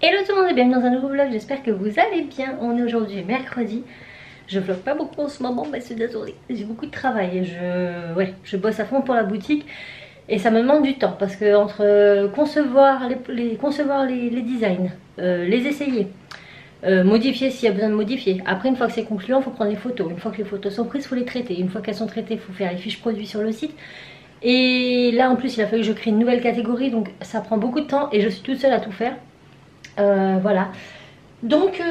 Hello tout le monde et bienvenue dans un nouveau vlog, j'espère que vous allez bien. On est aujourd'hui mercredi. Je vlog pas beaucoup en ce moment, mais c'est désolé, j'ai beaucoup de travail et je bosse à fond pour la boutique. Et ça me demande du temps parce que entre concevoir les designs, les essayer, modifier s'il y a besoin de modifier. Après une fois que c'est concluant, il faut prendre les photos. Une fois que les photos sont prises, il faut les traiter. Une fois qu'elles sont traitées, il faut faire les fiches produits sur le site. Et là en plus il a fallu que je crée une nouvelle catégorie, donc ça prend beaucoup de temps et je suis toute seule à tout faire. Voilà. Donc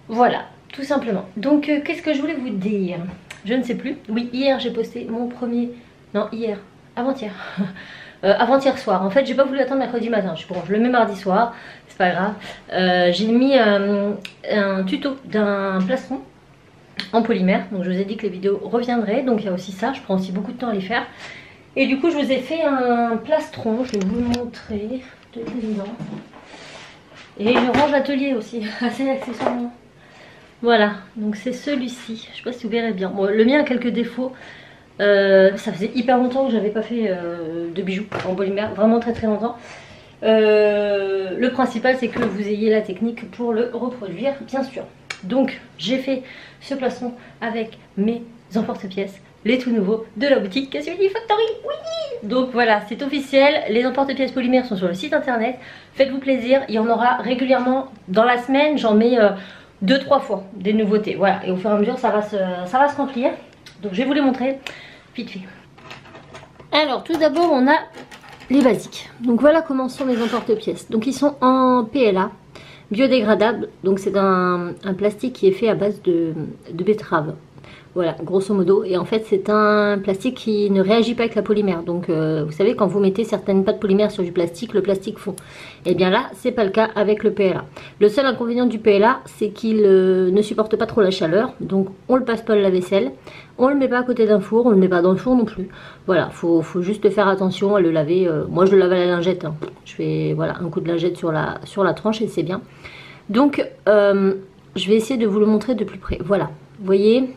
voilà, tout simplement. Donc qu'est-ce que je voulais vous dire? Je ne sais plus. Oui, hier j'ai posté mon premier... Non, hier. Avant-hier. Avant-hier soir. En fait, j'ai pas voulu attendre mercredi matin. Je le mets mardi soir. C'est pas grave. J'ai mis un tuto d'un plastron en polymère. Donc je vous ai dit que les vidéos reviendraient. Donc il y a aussi ça. Je prends aussi beaucoup de temps à les faire. Et du coup, je vous ai fait un plastron. Je vais vous le montrer. De évident. Et je range l'atelier aussi, assez accessoirement. Voilà, donc c'est celui-ci. Je sais pas si vous verrez bien. Bon, le mien a quelques défauts. Ça faisait hyper longtemps que j'avais pas fait de bijoux en polymère, vraiment très longtemps. Le principal, c'est que vous ayez la technique pour le reproduire, bien sûr. Donc, j'ai fait ce plastron avec mes emporte-pièces, les tout nouveaux de la boutique Casually Factory. Oui! Donc voilà, c'est officiel. Les emporte-pièces polymères sont sur le site internet. Faites-vous plaisir, il y en aura régulièrement dans la semaine. J'en mets 2-3 fois des nouveautés. Voilà, et au fur et à mesure, ça va se remplir. Donc je vais vous les montrer vite fait. Alors tout d'abord, on a les basiques. Donc voilà comment sont les emporte-pièces. Donc ils sont en PLA, biodégradable. Donc c'est un plastique qui est fait à base de betterave. Voilà, grosso modo. Et en fait, c'est un plastique qui ne réagit pas avec la polymère. Donc, vous savez, quand vous mettez certaines pâtes polymères sur du plastique, le plastique fond. Et bien là, c'est pas le cas avec le PLA. Le seul inconvénient du PLA, c'est qu'il ne supporte pas trop la chaleur. Donc, on le passe pas à la vaisselle. On le met pas à côté d'un four. On le met pas dans le four non plus. Voilà, faut juste faire attention à le laver. Moi, je le lave à la lingette. Hein. Je fais voilà un coup de lingette sur la tranche et c'est bien. Donc, je vais essayer de vous le montrer de plus près. Voilà, vous voyez.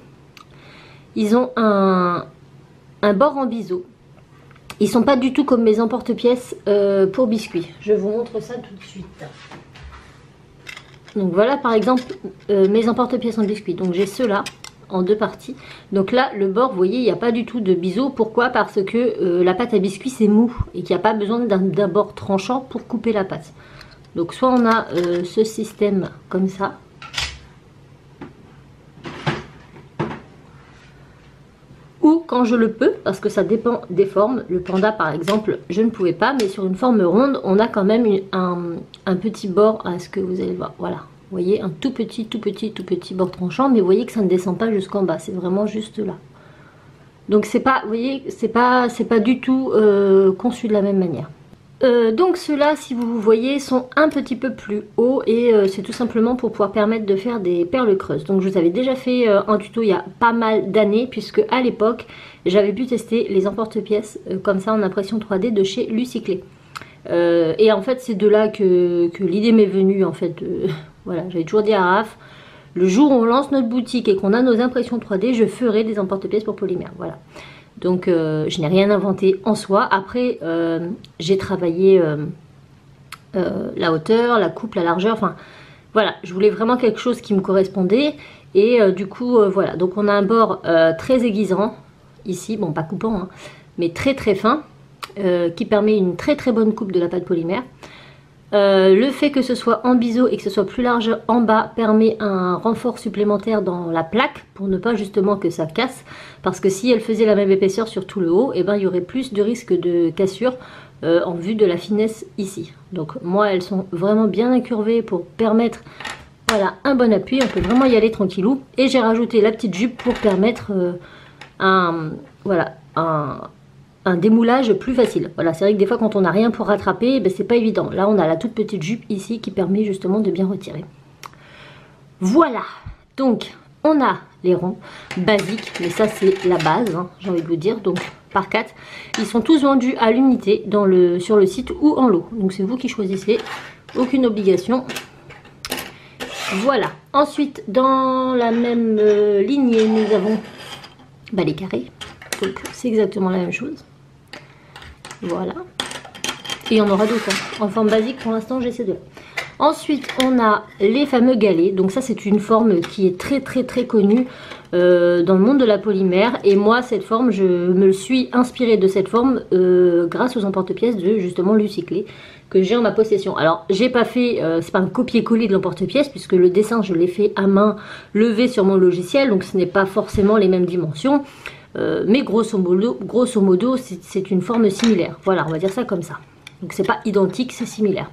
Ils ont un bord en biseau. Ils sont pas du tout comme mes emporte-pièces pour biscuits. Je vous montre ça tout de suite. Donc voilà par exemple mes emporte-pièces en biscuits. Donc j'ai ceux-là en deux parties. Donc là le bord, vous voyez, il n'y a pas du tout de biseau. Pourquoi? Parce que la pâte à biscuits c'est mou et qu'il n'y a pas besoin d'un bord tranchant pour couper la pâte. Donc soit on a ce système comme ça. Ou quand je le peux, parce que ça dépend des formes. Le panda par exemple, je ne pouvais pas, mais sur une forme ronde, on a quand même un petit bord à ce que vous allez voir. Voilà, vous voyez, un tout petit bord tranchant, mais vous voyez que ça ne descend pas jusqu'en bas, c'est vraiment juste là. Donc c'est pas, vous voyez, c'est pas du tout conçu de la même manière. Donc ceux-là, si vous voyez, sont un petit peu plus hauts et c'est tout simplement pour pouvoir permettre de faire des perles creuses. Donc je vous avais déjà fait un tuto il y a pas mal d'années, puisque à l'époque j'avais pu tester les emporte-pièces comme ça en impression 3D de chez Lucyclé. Et en fait c'est de là que l'idée m'est venue en fait. Voilà, j'avais toujours dit à Raph, le jour où on lance notre boutique et qu'on a nos impressions 3D, je ferai des emporte-pièces pour polymère. Voilà. Donc je n'ai rien inventé en soi. Après j'ai travaillé la hauteur, la coupe, la largeur. Enfin voilà, je voulais vraiment quelque chose qui me correspondait. Et du coup voilà, donc on a un bord très aiguisant ici. Bon, pas coupant hein, mais très fin, qui permet une très bonne coupe de la pâte polymère. Le fait que ce soit en biseau et que ce soit plus large en bas permet un renfort supplémentaire dans la plaque pour ne pas justement que ça casse, parce que si elle faisait la même épaisseur sur tout le haut, et ben il y aurait plus de risque de cassure en vue de la finesse ici. Donc moi elles sont vraiment bien incurvées pour permettre voilà un bon appui, on peut vraiment y aller tranquillou. Et j'ai rajouté la petite jupe pour permettre un démoulage plus facile. Voilà, c'est vrai que des fois quand on n'a rien pour rattraper, ben, c'est pas évident. Là on a la toute petite jupe ici qui permet justement de bien retirer. Voilà, donc on a les ronds basiques, mais ça c'est la base, hein, j'ai envie de vous dire. Donc par 4, ils sont tous vendus à l'unité sur le site ou en lot. Donc c'est vous qui choisissez, aucune obligation. Voilà, ensuite dans la même lignée nous avons les carrés. Donc c'est exactement la même chose. Voilà, Et il y en aura d'autres. Hein. En forme basique, pour l'instant, j'ai ces deux. Ensuite, on a les fameux galets. Donc ça, c'est une forme qui est très connue dans le monde de la polymère. Et moi, cette forme, je me suis inspirée de cette forme grâce aux emporte-pièces de justement Lucy-Clé que j'ai en ma possession. Alors, j'ai pas fait, c'est pas un copier-coller de l'emporte-pièce puisque le dessin, je l'ai fait à main levée sur mon logiciel. Donc, ce n'est pas forcément les mêmes dimensions. Mais grosso modo c'est une forme similaire. Voilà, on va dire ça comme ça. Donc c'est pas identique, c'est similaire.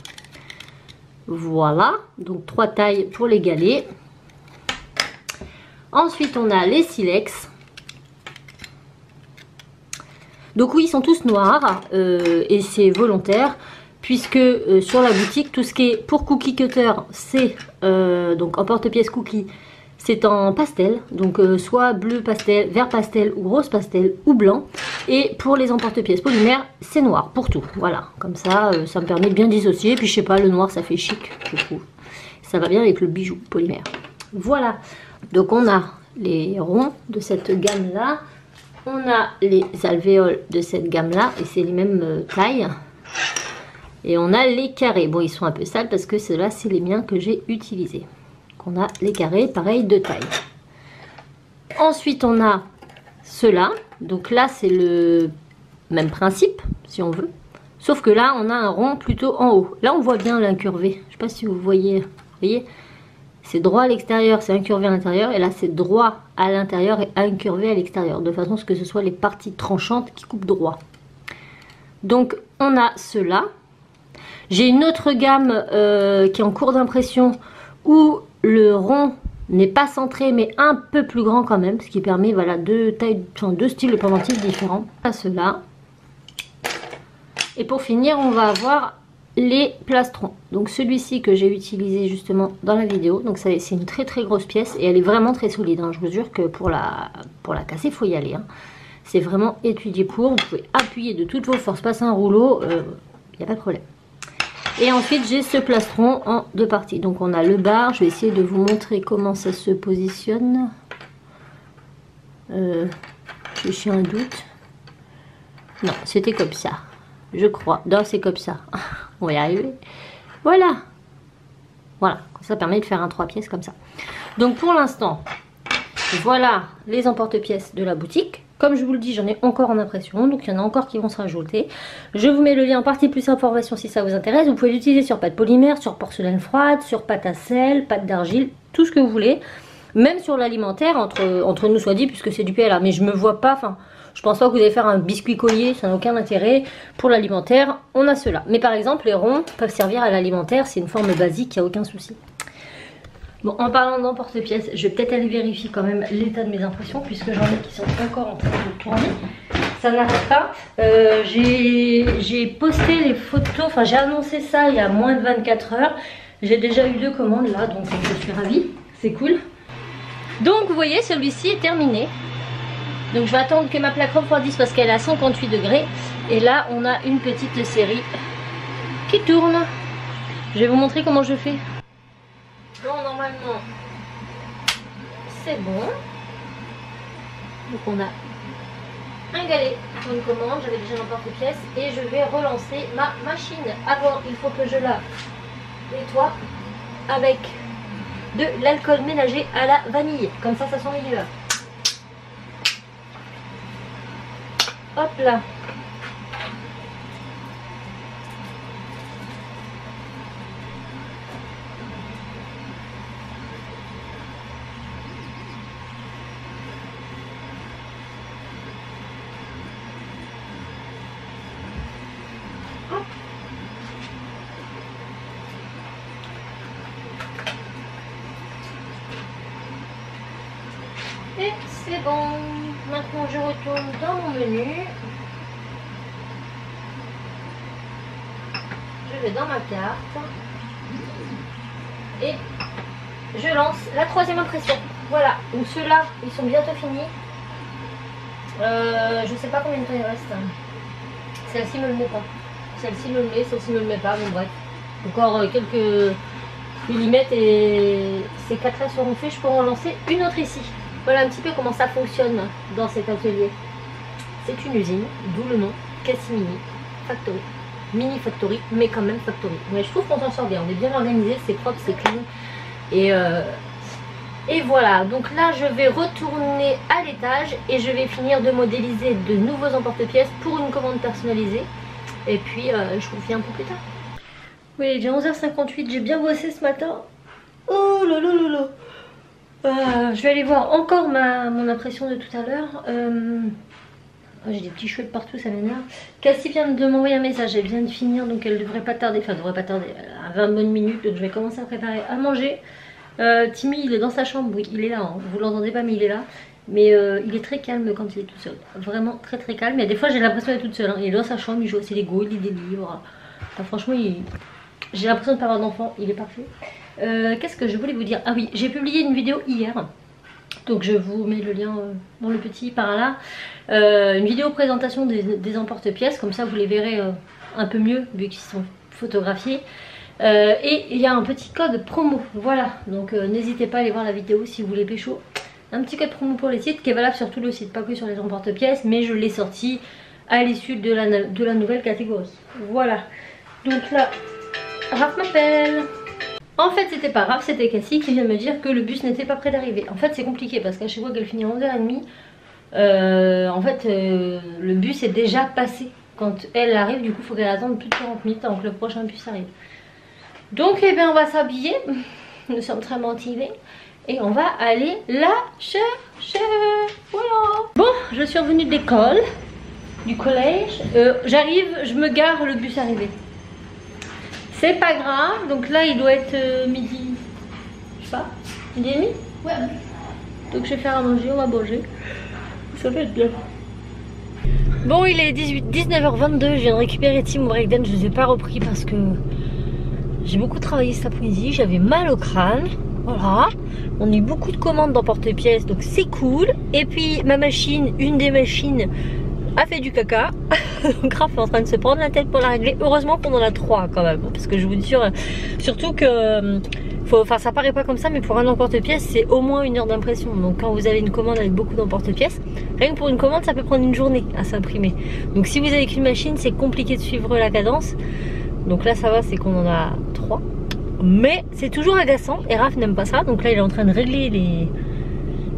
Voilà, donc 3 tailles pour les galets. Ensuite on a les silex. Donc oui, ils sont tous noirs et c'est volontaire puisque sur la boutique, tout ce qui est pour cookie cutter, c'est donc emporte-pièce cookie. C'est en pastel, donc soit bleu pastel, vert pastel ou rose pastel ou blanc. Et pour les emporte-pièces polymères, c'est noir pour tout. Voilà, comme ça, ça me permet de bien dissocier. Puis je sais pas, le noir ça fait chic, je trouve. Ça va bien avec le bijou polymère. Voilà, donc on a les ronds de cette gamme-là. On a les alvéoles de cette gamme-là et c'est les mêmes tailles. Et on a les carrés. Bon, ils sont un peu sales parce que ceux-là, c'est les miens que j'ai utilisés. On a les carrés, pareil, de taille. Ensuite, on a ceux-là. Donc là, c'est le même principe, si on veut. Sauf que là, on a un rond plutôt en haut. Là, on voit bien l'incurvé. Je ne sais pas si vous voyez. Vous voyez, c'est droit à l'extérieur, c'est incurvé à l'intérieur. Et là, c'est droit à l'intérieur et incurvé à l'extérieur. De façon à ce que ce soit les parties tranchantes qui coupent droit. Donc, on a ceux-là. J'ai une autre gamme qui est en cours d'impression où le rond n'est pas centré mais un peu plus grand quand même, ce qui permet voilà deux styles de pendentifs différents. À ceux-là. Et pour finir, on va avoir les plastrons. Donc celui-ci que j'ai utilisé justement dans la vidéo. Donc c'est une très grosse pièce et elle est vraiment très solide. Hein. Je vous jure que pour la casser, il faut y aller. Hein. C'est vraiment étudié pour. Vous pouvez appuyer de toutes vos forces, passer un rouleau, il n'y a pas de problème. Et ensuite, j'ai ce plastron en 2 parties. Donc, on a le bar. Je vais essayer de vous montrer comment ça se positionne. Je suis un doute. Non, c'était comme ça. Je crois. Non, c'est comme ça. On va y arriver. Voilà. Voilà. Ça permet de faire un 3 pièces comme ça. Donc, pour l'instant, voilà les emporte-pièces de la boutique. Comme je vous le dis, j'en ai encore en impression, donc il y en a encore qui vont se rajouter. Je vous mets le lien en partie plus information si ça vous intéresse. Vous pouvez l'utiliser sur pâte polymère, sur porcelaine froide, sur pâte à sel, pâte d'argile, tout ce que vous voulez. Même sur l'alimentaire, entre nous soit dit, puisque c'est du PLA. Mais je me vois pas, enfin, je pense pas que vous allez faire un biscuit collier, ça n'a aucun intérêt. Pour l'alimentaire, on a cela. Mais par exemple, les ronds peuvent servir à l'alimentaire, c'est une forme basique, il n'y a aucun souci. Bon, en parlant d'emporte-pièces, je vais peut-être aller vérifier quand même l'état de mes impressions puisque j'en ai qui sont encore en train de tourner. Ça n'arrête pas. J'ai posté les photos, enfin j'ai annoncé ça il y a moins de 24 heures. J'ai déjà eu 2 commandes là, donc je suis ravie. C'est cool. Donc vous voyez, celui-ci est terminé. Donc je vais attendre que ma plaque refroidisse parce qu'elle est à 58 degrés. Et là, on a une petite série qui tourne. Je vais vous montrer comment je fais. Bon, normalement, c'est bon. Donc on a un galet pour une commande. J'avais déjà l'emporte-pièce et je vais relancer ma machine. Avant, il faut que je la nettoie avec de l'alcool ménager à la vanille. Comme ça sent meilleur. Hop là. Et c'est bon. Maintenant je retourne dans mon menu. Je vais dans ma carte. Et je lance la 3e impression. Voilà. Donc ceux-là, ils sont bientôt finis. Je sais pas combien de temps il reste. Celle-ci me le met pas. Celle-ci me le met, celle-ci me le met pas. Bon bref. Encore quelques millimètres et ces 4 là seront faits. Je pourrai en lancer une autre ici. Voilà un petit peu comment ça fonctionne dans cet atelier. C'est une usine, d'où le nom Cassimini Factory. mini factory, mais quand même factory. Mais je trouve qu'on s'en sort bien, on est bien organisé, c'est propre, c'est clean. Et voilà, donc là je vais retourner à l'étage et je vais finir de modéliser de nouveaux emporte-pièces pour une commande personnalisée. Et puis je vous fais un peu plus tard. Oui, il est déjà 11h58, j'ai bien bossé ce matin. Oh là là là là. Je vais aller voir encore mon impression de tout à l'heure. J'ai des petits cheveux partout, ça m'énerve. Cassie vient de m'envoyer un message, elle vient de finir, donc elle devrait pas tarder. Enfin, elle devrait pas tarder, elle a 20 bonnes minutes, donc je vais commencer à préparer à manger. Timmy, il est dans sa chambre, oui, il est là, hein. Vous l'entendez pas, mais il est là. Mais il est très calme quand il est tout seul. Vraiment très très calme. Et des fois, j'ai l'impression d'être toute seule. Hein. Il est dans sa chambre, il joue à ses Lego, il lit des livres. Enfin, franchement, j'ai l'impression de pas avoir d'enfant, il est parfait. Qu'est-ce que je voulais vous dire? Ah oui, j'ai publié une vidéo hier. Donc je vous mets le lien dans le petit par là. Une vidéo présentation des emporte-pièces, comme ça vous les verrez un peu mieux vu qu'ils sont photographiés. Et il y a un petit code promo, voilà. Donc n'hésitez pas à aller voir la vidéo si vous voulez pécho. Un petit code promo pour les sites qui est valable sur tout le site, pas que sur les emporte-pièces, mais je l'ai sorti à l'issue de la nouvelle catégorie. Voilà. Donc là, Raph m'appelle. En fait c'était pas Raph, c'était Cassie qui vient me dire que le bus n'était pas prêt d'arriver. En fait c'est compliqué parce qu'à chaque fois qu'elle finit à 11h30, le bus est déjà passé. Quand elle arrive, du coup il faut qu'elle attende plus de 40 minutes avant que le prochain bus arrive. Donc eh bien on va s'habiller, nous sommes très motivés. Et on va aller la chercher. Voilà. Bon, je suis revenue de l'école, du collège. J'arrive, je me gare, le bus est arrivé. C'est pas grave. Donc là, il doit être midi. Je sais pas. Midi et demi. Ouais. Donc je vais faire à manger, on va manger. Ça va être bien. Bon, il est 19h22. Je viens de récupérer Tim au breakdance. Je ne les ai pas repris parce que j'ai beaucoup travaillé cet après-midi. J'avais mal au crâne. Voilà, on a eu beaucoup de commandes d'emporte-pièces, donc c'est cool. Et puis ma machine, une des machines, a fait du caca. Donc Raph est en train de se prendre la tête pour la régler. Heureusement qu'on en a 3 quand même, parce que je vous dis surtout que ça paraît pas comme ça, mais pour un emporte-pièce c'est au moins 1 heure d'impression. Donc quand vous avez une commande avec beaucoup d'emporte-pièces, rien que pour une commande ça peut prendre une journée à s'imprimer. Donc si vous avez qu'une machine, c'est compliqué de suivre la cadence. Donc là ça va, c'est qu'on en a 3. Mais c'est toujours agaçant et Raph n'aime pas ça. Donc là il est en train de régler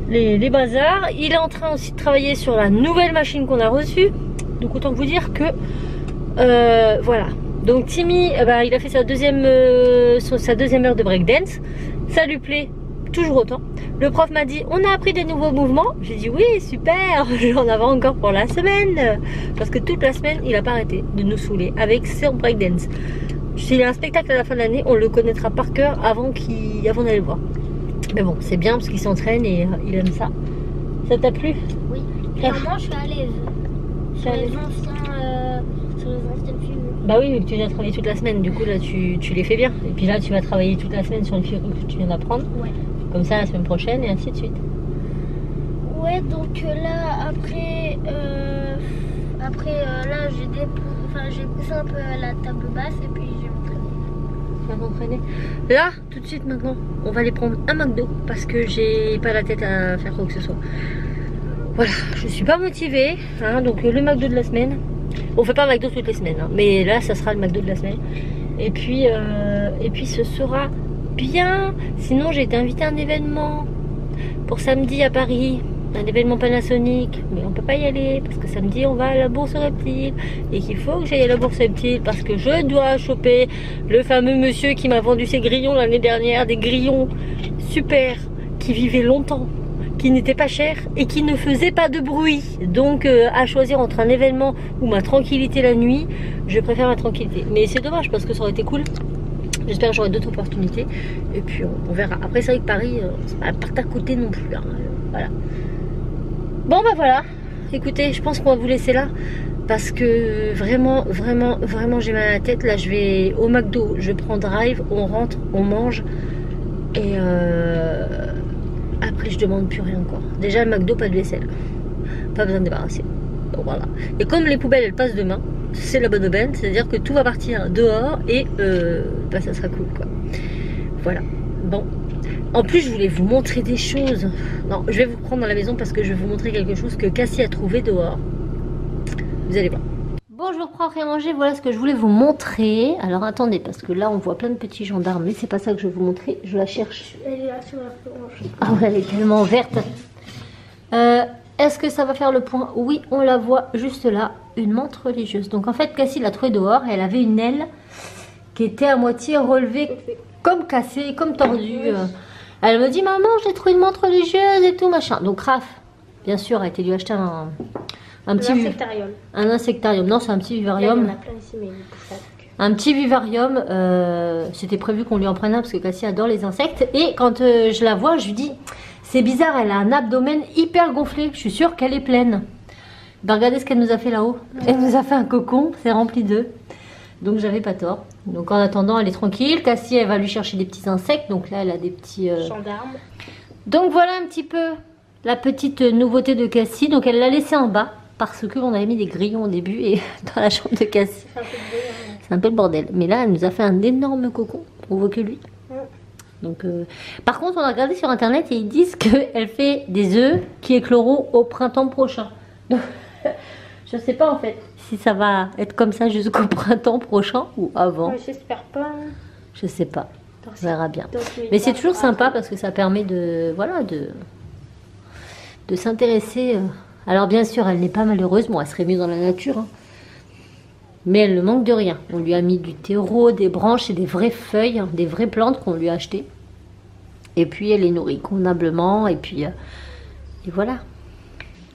les bazars. Il est en train aussi de travailler sur la nouvelle machine qu'on a reçue. Donc autant vous dire que voilà. Donc Timmy, il a fait sa deuxième heure de breakdance. Ça lui plaît toujours autant. Le prof m'a dit on a appris des nouveaux mouvements. J'ai dit oui super, j'en avais encore pour la semaine. Parce que toute la semaine il n'a pas arrêté de nous saouler avec son breakdance. S'il y a un spectacle à la fin de l'année, on le connaîtra par cœur avant d'aller le voir. Mais bon, c'est bien parce qu'il s'entraîne et il aime ça. Ça t'a plu? Oui. Clairement, je suis à l'aise. Sur les anciennes figures. Bah oui, mais tu viens travailler toute la semaine. Du coup, là, tu les fais bien. Et puis là, tu vas travailler toute la semaine sur une figure que tu viens d'apprendre. Ouais. Comme ça, la semaine prochaine et ainsi de suite. Ouais, donc là, après là, j'ai poussé un peu la table basse et puis je vais m'entraîner. Tu vas t'entraîner. Là, tout de suite maintenant, on va aller prendre un McDo parce que j'ai pas la tête à faire quoi que ce soit. Voilà, je suis pas motivée, hein, donc le McDo de la semaine. On fait pas un McDo toutes les semaines, hein, mais là, ça sera le McDo de la semaine. Et puis ce sera bien. Sinon, j'ai été invitée à un événement pour samedi à Paris. Un événement Panasonic, mais on peut pas y aller parce que samedi on va à la bourse reptile et qu'il faut que j'aille à la bourse reptile parce que je dois choper le fameux monsieur qui m'a vendu ses grillons l'année dernière, des grillons super qui vivaient longtemps, qui n'étaient pas chers et qui ne faisaient pas de bruit. Donc à choisir entre un événement ou ma tranquillité la nuit, je préfère ma tranquillité. Mais c'est dommage parce que ça aurait été cool. J'espère que j'aurai d'autres opportunités et puis on verra. Après c'est vrai que Paris, c'est pas à côté non plus, hein. Voilà. Bon bah voilà, écoutez, je pense qu'on va vous laisser là parce que vraiment j'ai mal à la tête. Là je vais au McDo, je prends drive, on rentre, on mange et après je demande plus rien encore. Déjà le McDo, pas de vaisselle, pas besoin de débarrasser. Donc voilà. Et comme les poubelles elles passent demain, c'est la bonne aubaine, c'est à dire que tout va partir dehors et ça sera cool quoi. Voilà, bon. En plus, je voulais vous montrer des choses. Non, je vais vous prendre dans la maison parce que je vais vous montrer quelque chose que Cassie a trouvé dehors. Vous allez voir. Bon, je vous reprends à manger, voilà ce que je voulais vous montrer. Alors attendez, parce que là on voit plein de petits gendarmes, mais c'est pas ça que je vais vous montrer, je la cherche. Elle est là sur la planche. Ah ouais, elle est tellement verte. Est-ce que ça va faire le point? Oui, on la voit juste là, une montre religieuse. Donc en fait, Cassie l'a trouvée dehors, elle avait une aile qui était à moitié relevée, comme cassée, comme tordue. Elle me dit, maman, j'ai trouvé une montre religieuse et tout, machin. Donc Raph, bien sûr, a été lui acheter un petit insectarium. Un insectarium. Non, c'est un petit vivarium. Là, il y en a plein ici, mais il pousse pas. Un petit vivarium. C'était prévu qu'on lui en prenne un parce que Cassie adore les insectes. Et quand je la vois, je lui dis, c'est bizarre, elle a un abdomen hyper gonflé. Je suis sûre qu'elle est pleine. Ben, regardez ce qu'elle nous a fait là-haut. Elle nous a fait un cocon, c'est rempli d'œufs. Donc j'avais pas tort. Donc en attendant, elle est tranquille. Cassie, elle va lui chercher des petits insectes. Donc là, elle a des petits... gendarmes. Donc voilà un petit peu la petite nouveauté de Cassie. Donc elle l'a laissée en bas. Parce qu'on avait mis des grillons au début et dans la chambre de Cassie. C'est un peu le bordel. Mais là, elle nous a fait un énorme cocon. On voit que lui. Donc, par contre, on a regardé sur internet et ils disent qu'elle fait des œufs qui écloront au printemps prochain. Donc, je sais pas en fait si ça va être comme ça jusqu'au printemps prochain ou avant. Ouais, j'espère pas. Je sais pas. On verra bien. Mais c'est toujours sympa parce que ça permet de, voilà, de s'intéresser. Alors bien sûr, elle n'est pas malheureuse. Bon, elle serait mieux dans la nature. Hein. Mais elle ne manque de rien. On lui a mis du terreau, des branches et des vraies feuilles, hein, des vraies plantes qu'on lui a achetées. Et puis elle les nourrit convenablement. Et puis et voilà.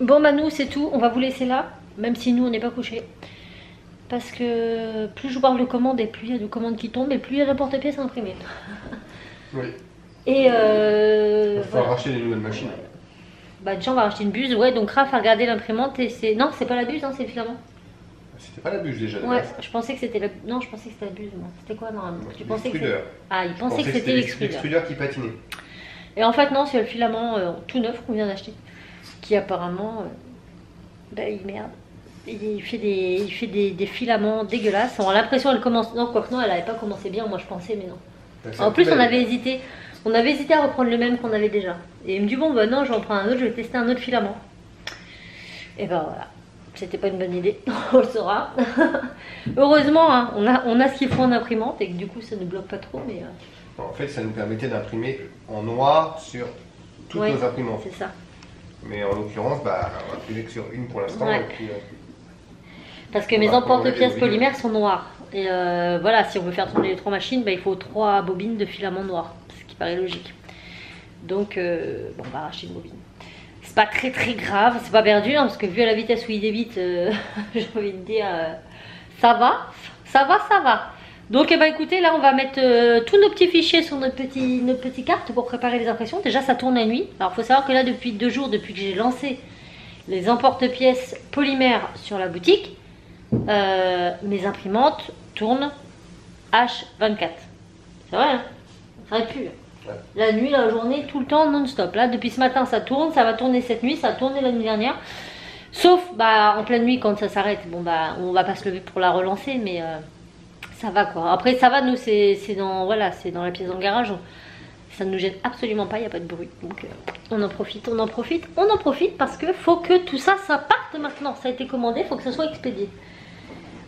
Bon, bah nous, c'est tout. On va vous laisser là. Même si nous, on n'est pas couchés. Parce que plus je vous parle de commandes et plus il y a de commandes qui tombent et plus il y a de porte-pièces imprimés. Oui. Et il va falloir racheter des nouvelles machines. Bah déjà on va racheter une buse, ouais, donc Raph a regardé l'imprimante et c'est... Non, c'est pas la buse, hein, c'est le filament. C'était pas la buse déjà. Ouais, je pensais que c'était la... Non, je pensais que c'était la buse, moi. C'était quoi normalement? Tu pensais que l'extrudeur. Ah, il pensait que c'était l'extrudeur. L'extrudeur qui patinait. Et en fait non, c'est le filament tout neuf qu'on vient d'acheter. Qui apparemment... bah il merde. Il fait des filaments dégueulasses. On a l'impression qu'elle commence... Non, quoique non, elle avait pas commencé bien, moi je pensais, mais non. En plus on avait hésité. On avait hésité à reprendre le même qu'on avait déjà. Et il me dit, bon, bah non, j'en prends un autre, je vais tester un autre filament. Et ben voilà, c'était pas une bonne idée, on le saura. Heureusement, hein, on a ce qu'il faut en imprimante et que du coup, ça ne bloque pas trop. Mais En fait, ça nous permettait d'imprimer en noir sur toutes nos imprimantes. C'est ça. Mais en l'occurrence, bah, on va imprimer que sur une pour l'instant. Ouais. Et puis, parce que mes emporte-pièces polymères sont noirs. Et voilà, si on veut faire tourner les 3 machines, bah, il faut 3 bobines de filament noir. Ce qui paraît logique. Donc, bon, on va arracher une bobine. C'est pas très grave, c'est pas perdu, hein, parce que vu à la vitesse où il débite, j'ai envie de dire, ça va. Donc, eh ben, écoutez, là, on va mettre tous nos petits fichiers sur notre petite carte pour préparer les impressions. Déjà, ça tourne la nuit. Alors, il faut savoir que là, depuis 2 jours, depuis que j'ai lancé les emporte-pièces polymères sur la boutique, mes imprimantes tournent H24. C'est vrai, hein? Ça n'arrête plus. La nuit, la journée, tout le temps, non-stop. Là, depuis ce matin, ça tourne, ça va tourner cette nuit, ça a tourné la nuit dernière. Sauf, bah, en pleine nuit, quand ça s'arrête, bon, bah, on va pas se lever pour la relancer, mais ça va, quoi. Après, ça va, nous, c'est dans, voilà, c'est dans la pièce dans le garage. Ça ne nous gêne absolument pas, il n'y a pas de bruit. Donc, on en profite, parce que faut que tout ça, ça parte maintenant. Ça a été commandé, il faut que ça soit expédié.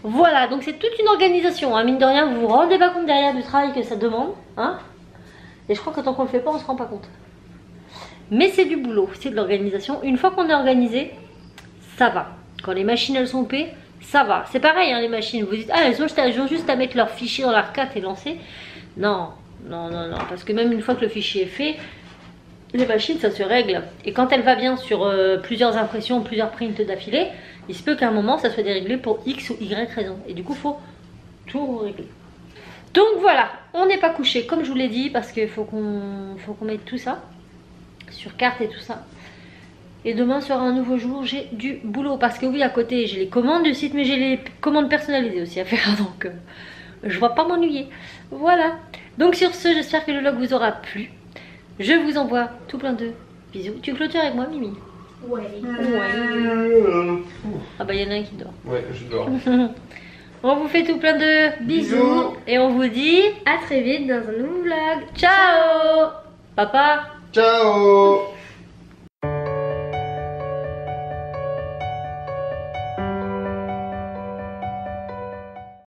Voilà, donc c'est toute une organisation, hein. Mine de rien, vous vous rendez pas compte derrière du travail que ça demande, hein. Et je crois que tant qu'on le fait pas, on se rend pas compte. Mais c'est du boulot, c'est de l'organisation. Une fois qu'on est organisé, ça va. Quand les machines elles sont P, ça va. C'est pareil, hein, les machines. Vous dites, ah, elles ont juste à mettre leur fichier dans l'arcade et lancer. Non, parce que même une fois que le fichier est fait, les machines ça se règle. Et quand elle va bien sur plusieurs impressions, plusieurs prints d'affilée, il se peut qu'à un moment ça soit déréglé pour X ou Y raison. Et du coup, il faut tout régler. Donc voilà, on n'est pas couché comme je vous l'ai dit parce qu'il faut qu'on mette tout ça sur carte et tout ça. Et demain sera un nouveau jour, j'ai du boulot parce que oui, à côté j'ai les commandes du site mais j'ai les commandes personnalisées aussi à faire, donc je ne vais pas m'ennuyer. Voilà, donc sur ce, j'espère que le vlog vous aura plu. Je vous envoie tout plein de bisous. Tu clôtures avec moi, Mimi? Ouais. Ah bah il y en a un qui dort. Ouais, je dors. On vous fait tout plein de bisous. Et on vous dit à très vite dans un nouveau vlog. Ciao. Papa. Ciao.